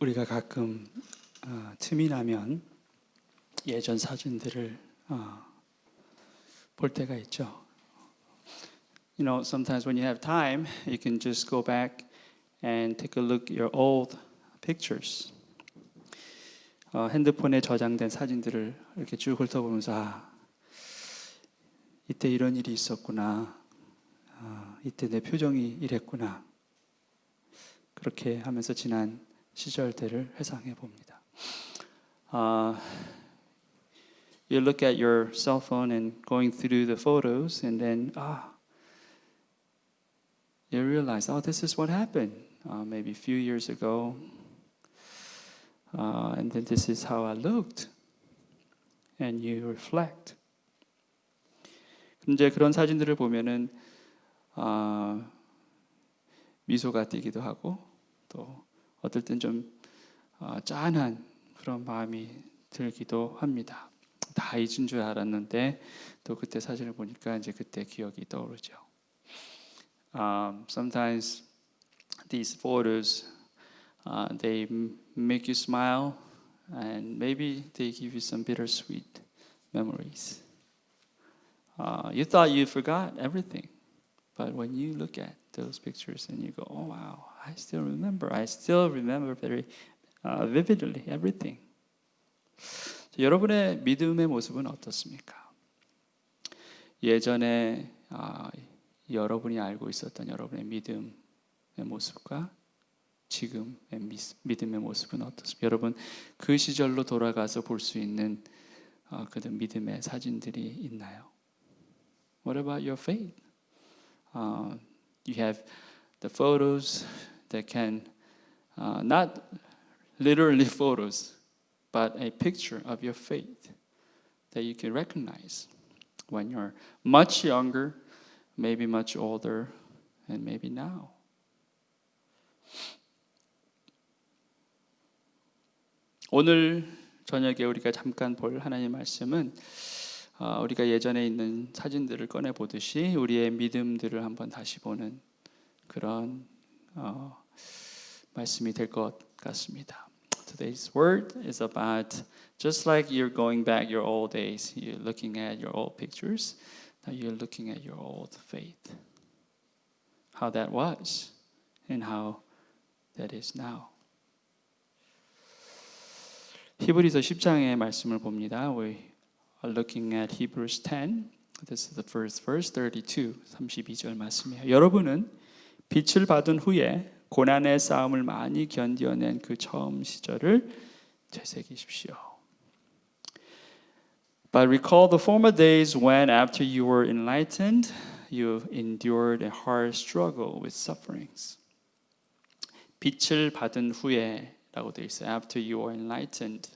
우리가 가끔 틈이 나면 예전 사진들을 볼 때가 있죠. You know, sometimes when you have time, you can just go back and take a look at your old pictures. 핸드폰에 저장된 사진들을 이렇게 쭉 훑어보면서 이때 이런 일이 있었구나. 이때 내 표정이 이랬구나. 그렇게 하면서 지난 시절들을 회상해 봅니다. You look at your cell phone and going through the photos, and then you realize, this is what happened maybe a few years ago, and then this is how I looked, and you reflect. 이제 그런 사진들을 보면은 미소가 띄기도 하고 또 어떨 땐 좀 짠한 그런 마음이 들기도 합니다. 다 잊은 줄 알았는데 또 그때 사진을 보니까 이제 그때 기억이 떠오르죠. Sometimes these photos they make you smile and maybe they give you some bittersweet memories. You thought you forgot everything, but when you look at those pictures and you go, oh wow, I still remember very vividly everything. 여러분의 믿음의 모습은 어떻습니까? 예전에 여러분이 알고 있었던 여러분의 믿음의 모습과 지금의 믿음의 모습은 어떻습니까? 여러분 그 시절로 돌아가서 볼 수 있는 그런 믿음의 사진들이 있나요? What about your faith? You have the photos that can not literally photos, but a picture of your faith that you can recognize when you're much younger, maybe much older, and maybe now. 오늘 저녁에 우리가 잠깐 볼 하나님의 말씀은 우리가 예전에 있는 사진들을 꺼내 보듯이 우리의 믿음들을 한번 다시 보는 그런 말씀이 될 것 같습니다. Today's word is about just like you're going back your old days, you're looking at your old pictures, now you're looking at your old faith. How that was and how that is now. 히브리서 10장의 말씀을 봅니다. We are looking at Hebrews 10. This is the first verse, 32절 말씀이에요. 여러분은 빛을 받은 후에 고난의 싸움을 많이 견뎌낸 그 처음 시절을 되새기십시오. But recall the former days when, after you were enlightened, you endured a hard struggle with sufferings. 빛을 받은 후에라고 되어 있어요. After you were enlightened.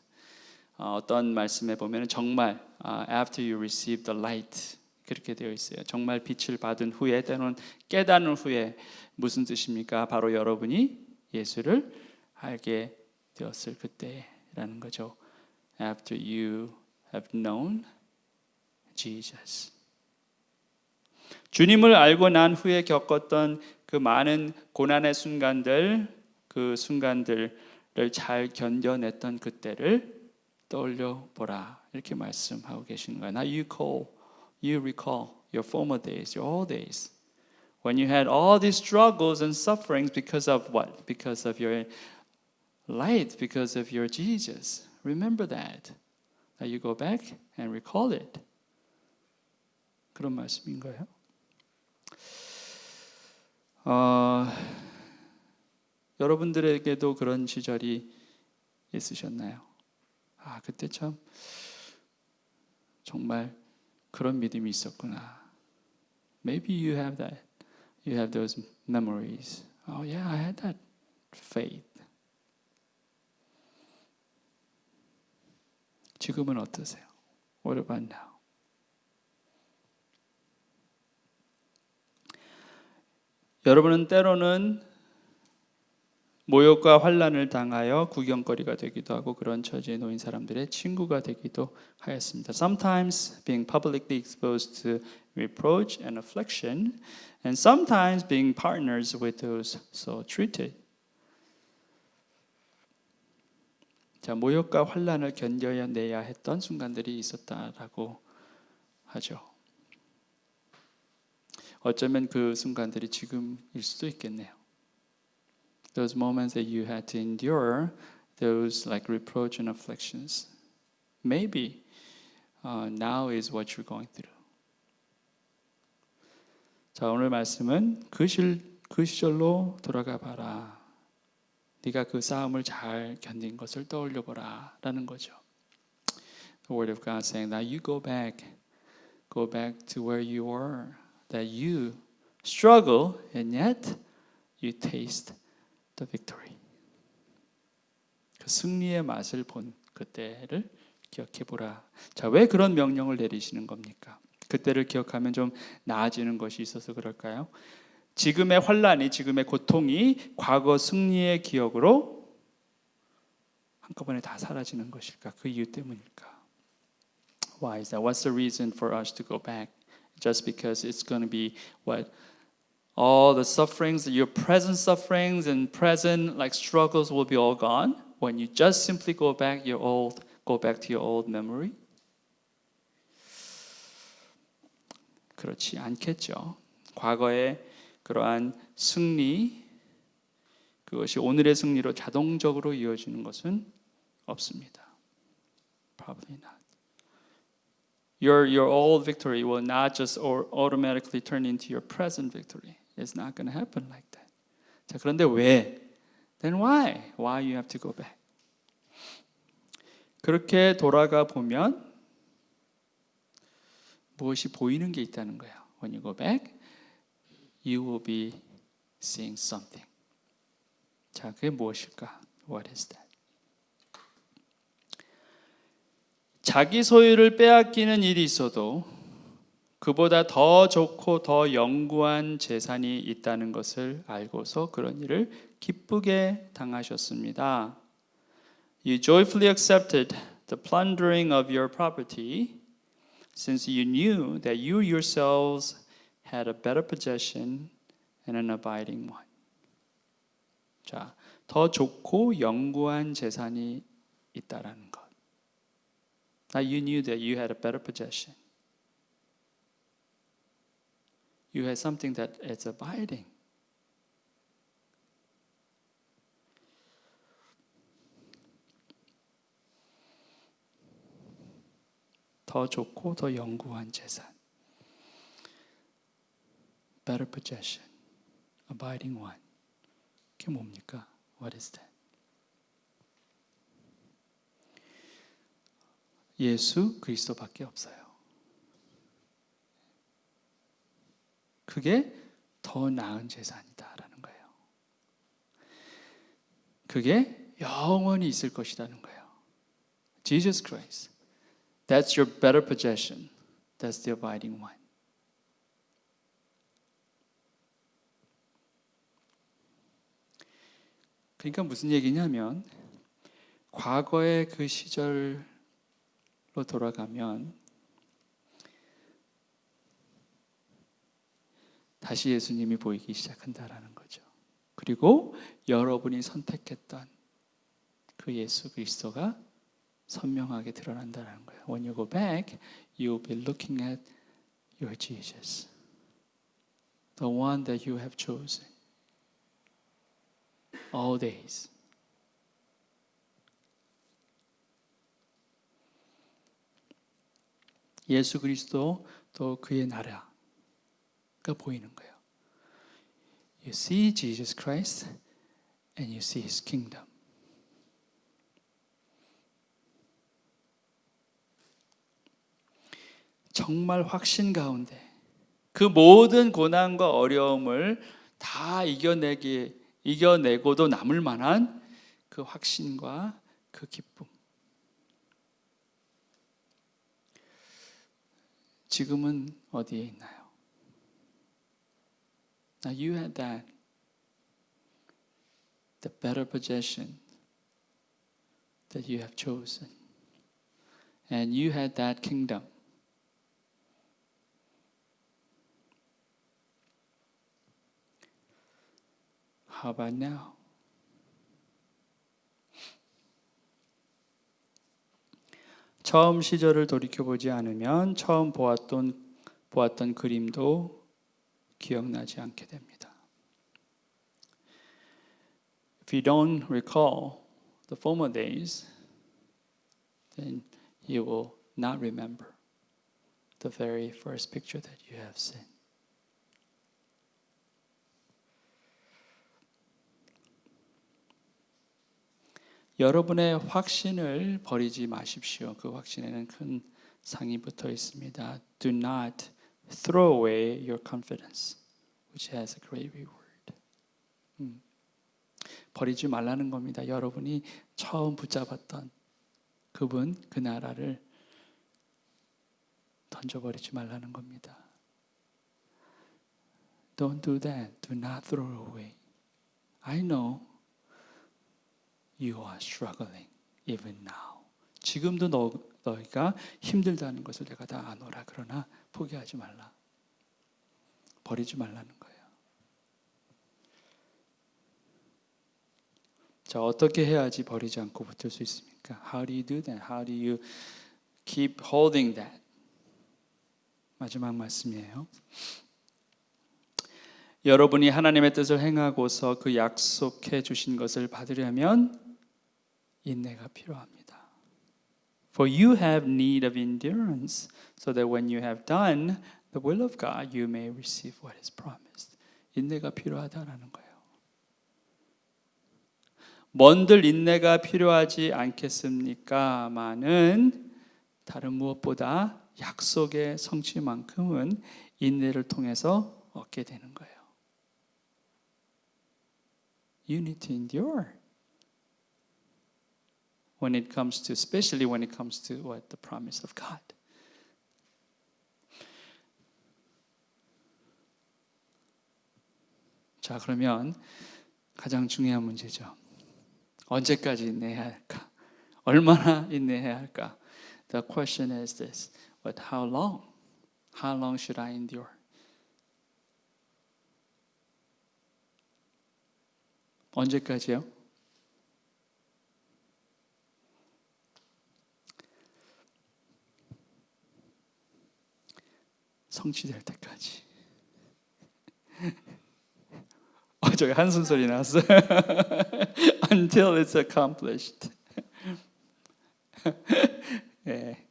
어떤 말씀에 보면 정말 after you received the light 그렇게 되어 있어요. 정말 빛을 받은 후에 때로는 깨닫는 후에 무슨 뜻입니까? 바로 여러분이 예수를 알게 되었을 그때라는 거죠. After you have known Jesus. 주님을 알고 난 후에 겪었던 그 많은 고난의 순간들, 그 순간들을 잘 견뎌냈던 그때를 떠올려 보라. 이렇게 말씀하고 계시는 거예요. Now you recall your former days, your old days. When you had all these struggles and sufferings because of what? Because of your light, because of your Jesus. Remember that. Now you go back and recall it. 그런 말씀인 거예요. 여러분들에게도 그런 시절이 있으셨나요? 그때 참 정말 그런 믿음이 있었구나. Maybe you have that. You have those memories. Oh yeah, I had that faith. 지금은 어떠세요? What about now? 여러분은 때로는 모욕과 환난을 당하여 구경거리가 되기도 하고 그런 처지에 놓인 사람들의 친구가 되기도 하였습니다. Sometimes being publicly exposed to reproach and affliction, and sometimes being partners with those so treated. 자, 모욕과 환난을 견뎌내야 했던 순간들이 있었다라고 하죠. 어쩌면 그 순간들이 지금일 수도 있겠네요. Those moments that you had to endure, those like reproach and afflictions, maybe now is what you're going through. 자, 오늘 말씀은 그 시절로 돌아가 봐라. 네가 그 싸움을 잘 견딘 것을 떠올려 보라라는 거죠. The word of God saying that you go back to where you were, that you struggle and yet you taste the victory. 그 승리의 맛을 본 그때를 기억해 보라. 자, 왜 그런 명령을 내리시는 겁니까? 그때를 기억하면 좀 나아지는 것이 있어서 그럴까요? 지금의 환란이, 지금의 고통이 과거 승리의 기억으로 한꺼번에 다 사라지는 것일까? 그 이유 때문일까? Why is that? What's the reason for us to go back? Just because it's going to be what? All the sufferings, your present sufferings and present like struggles will be all gone when you just simply go back to your old memory? 그렇지 않겠죠. 과거의 그러한 승리, 그것이 오늘의 승리로 자동적으로 이어지는 것은 없습니다. Probably not. Your old victory will not just automatically turn into your present victory. It's not going to happen like that. 자, 그런데 왜? Then why? Why you have to go back? 그렇게 돌아가 보면 무엇이 보이는 게 있다는 거예요. When you go back, you will be seeing something. 자, 그게 무엇일까? What is that? 자기 소유를 빼앗기는 일이 있어도 그보다 더 좋고 더 영구한 재산이 있다는 것을 알고서 그런 일을 기쁘게 당하셨습니다. You joyfully accepted the plundering of your property, since you knew that you yourselves had a better possession and an abiding one. 자, 더 좋고 영구한 재산이 있다라는 것. Now you knew that you had a better possession. You had something that is abiding. 더 좋고 더 영구한 재산. Better possession. Abiding one. 그게 뭡니까? What is that? 예수 그리스도밖에 없어요. 그게 더 나은 재산이다라는 거예요. 그게 영원히 있을 것이라는 거예요. Jesus Christ. That's your better possession. That's the abiding one. 그러니까 무슨 얘기냐면 과거의 그 시절로 돌아가면 다시 예수님이 보이기 시작한다라는 거죠. 그리고 여러분이 선택했던 그 예수 그리스도가 선명하게 드러난다는 거예요. When you go back, you will be looking at your Jesus, the one that you have chosen all days. 예수 그리스도 또 그의 나라가 보이는 거예요. You see Jesus Christ and you see His kingdom. 정말 확신 가운데 그 모든 고난과 어려움을 다 이겨내고도 남을 만한 그 확신과 그 기쁨. 지금은 어디에 있나요? Now you had that, the better possession that you have chosen. And you had that kingdom. How about now? 처음 시절을 돌이켜보지 않으면 처음 보았던 그림도 기억나지 않게 됩니다. If you don't recall the former days, then you will not remember the very first picture that you have seen. 여러분의 확신을 버리지 마십시오. 그 확신에는 큰 상이 붙어 있습니다. Do not throw away your confidence, which has a great reward. 버리지 말라는 겁니다. 여러분이 처음 붙잡았던 그분, 그 나라를 던져버리지 말라는 겁니다. Don't do that. Do not throw away. I know you are struggling even now. 지금도 너희가 힘들다는 것을 내가 다 아노라. 그러나 포기하지 말라. 버리지 말라는 거예요. 자, 어떻게 해야지 버리지 않고 붙을 수 있습니까? How do you do that? How do you keep holding that? 마지막 말씀이에요. 여러분이 하나님의 뜻을 행하고서 그 약속해 주신 것을 받으려면 인내가 필요합니다. For you have need of endurance, so that when you have done the will of God, you may receive what is promised. 인내가 필요하다라는 거예요. 뭔들 인내가 필요하지 않겠습니까? 많은 다른 무엇보다 약속의 성취만큼은 인내를 통해서 얻게 되는 거예요. You need to endure. When it comes to, especially when it comes to what the promise of God. 자, 그러면 가장 중요한 문제죠. 언제까지 인내해야 할까? 얼마나 인내해야 할까? The question is this: But how long? How long should I endure? 언제까지요? 성취될 때까지. 저기 한숨 소리 나왔어요. Until it's accomplished. 네.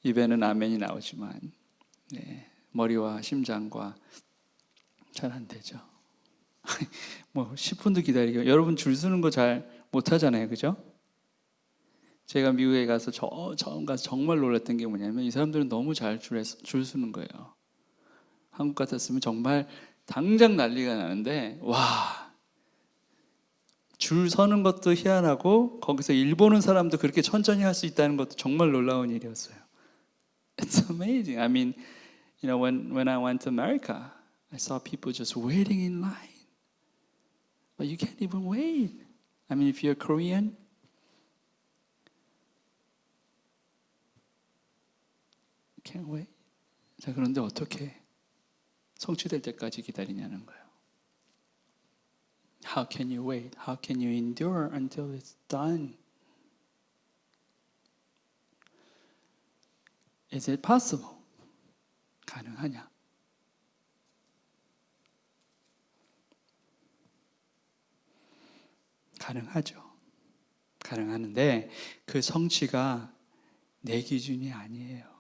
입에는 아멘이 나오지만 네, 머리와 심장과 잘 안 되죠. 뭐 10분도 기다리고 여러분 줄 서는 거 잘 못하잖아요, 그죠? 제가 미국에 가서 처음 가서 정말 놀랐던 게 뭐냐면 이 사람들은 너무 잘 줄 서는 거예요. 한국 같았으면 정말 당장 난리가 나는데 와, 줄 서는 것도 희한하고 거기서 일 보는 사람도 그렇게 천천히 할 수 있다는 것도 정말 놀라운 일이었어요. It's amazing. I mean, you know, when I went to America, I saw people just waiting in line. But you can't even wait. I mean, if you're Korean, you can't wait. 자, 그런데 어떻게 성취될 때까지 기다리냐는 거예요. How can you wait? How can you endure until it's done? Is it possible? 가능하냐? 가능하죠. 가능하는데 그 성취가 내 기준이 아니에요.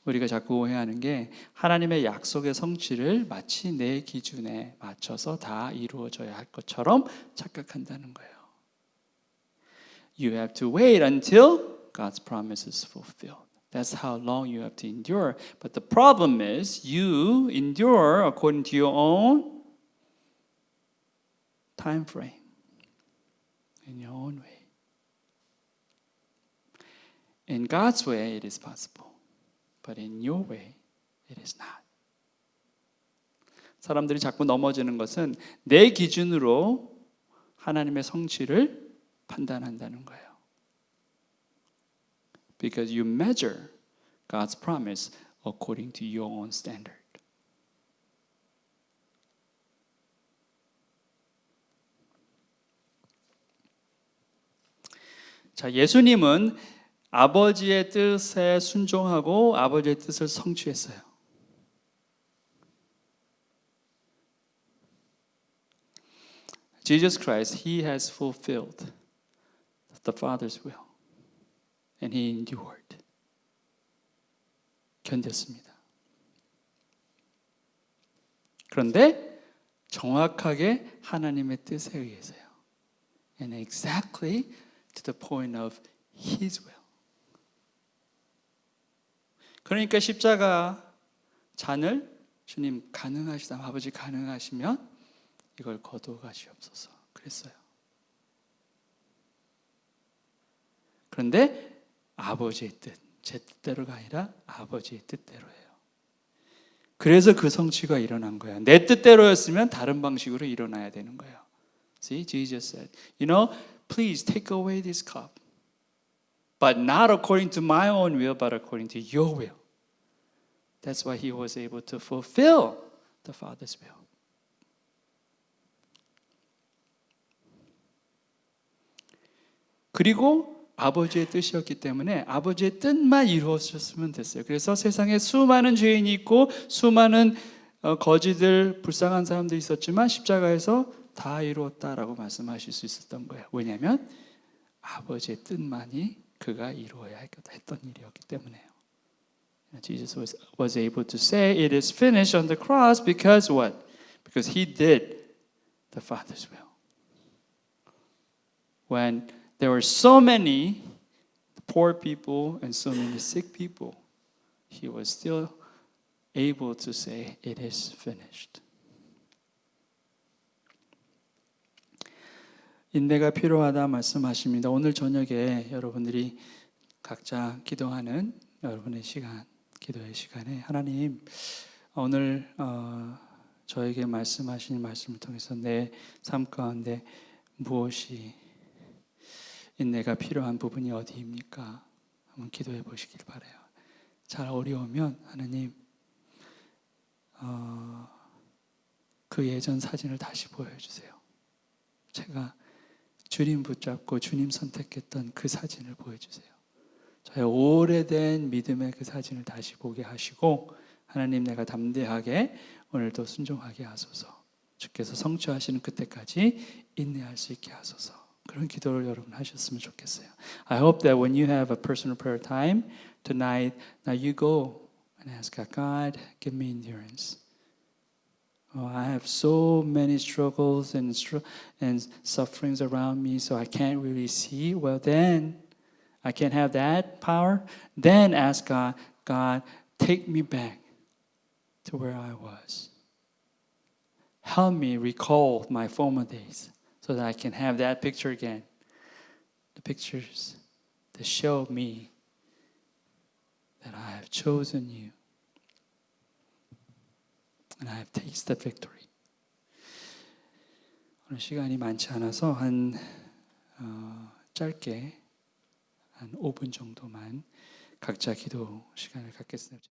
우리가 자꾸 오해하는 게 하나님의 약속의 성취를 마치 내 기준에 맞춰서 다 이루어져야 할 것처럼 착각한다는 거예요. You have to wait until God's promise is fulfilled. That's how long you have to endure. But the problem is you endure according to your own time frame, in your own way. In God's way, it is possible. But in your way, it is not. 사람들이 자꾸 넘어지는 것은 내 기준으로 하나님의 성취를 판단한다는 거예요. Because you measure God's promise according to your own standard. 자, 예수님은 아버지의 뜻에 순종하고 아버지의 뜻을 성취했어요. Jesus Christ, He has fulfilled the Father's will. And He endured. 견뎠습니다. 그런데 정확하게 하나님의 뜻에 의해서요. And exactly to the point of His will. 그러니까 십자가 잔을 주님 가능하시다면 아버지 가능하시면 이걸 거두어 가시옵소서 그랬어요. 그런데 아버지의 뜻, 제 뜻대로가 아니라 아버지의 뜻대로예요. 그래서 그 성취가 일어난 거예요. 내 뜻대로였으면 다른 방식으로 일어나야 되는 거예요. See, Jesus said, you know, please take away this cup. But not according to my own will, but according to your will. That's why He was able to fulfill the Father's will. 그리고 아버지의 뜻이었기 때문에 아버지의 뜻만 이루어졌으면 됐어요. 그래서 세상에 수많은 죄인이 있고 수많은 거지들, 불쌍한 사람들이 있었지만 십자가에서 다 이루었다라고 말씀하실 수 있었던 거예요. 왜냐하면 아버지의 뜻만이 그가 이루어야 했던 일이었기 때문에요. Jesus was able to say it is finished on the cross because what? Because He did the Father's will. When there were so many poor people and so many sick people, He was still able to say, it is finished. 인내가 필요하다 말씀하십니다. 오늘 저녁에 여러분들이 각자 기도하는 여러분의 시간, 기도의 시간에 하나님 오늘 저에게 말씀하신 말씀을 통해서 내 삶 가운데 무엇이 인내가 필요한 부분이 어디입니까? 한번 기도해 보시길 바라요. 잘 어려우면 하나님 그 예전 사진을 다시 보여주세요. 제가 주님 붙잡고 주님 선택했던 그 사진을 보여주세요. 저의 오래된 믿음의 그 사진을 다시 보게 하시고 하나님 내가 담대하게 오늘도 순종하게 하소서. 주께서 성취하시는 그때까지 인내할 수 있게 하소서. 그런 기도를 여러분 하셨으면 좋겠어요. I hope that when you have a personal prayer time tonight, now you go and ask God, God, give me endurance. I have so many struggles and sufferings around me, so I can't really see. Well, then I can't have that power. Then ask God, God, take me back to where I was. Help me recall my former days so that I can have that picture again. The pictures that show me that I have chosen you. And I have tasted victory. 오늘 시간이 많지 않아서 짧게 한 5분 정도만 각자 기도 시간을 갖겠습니다.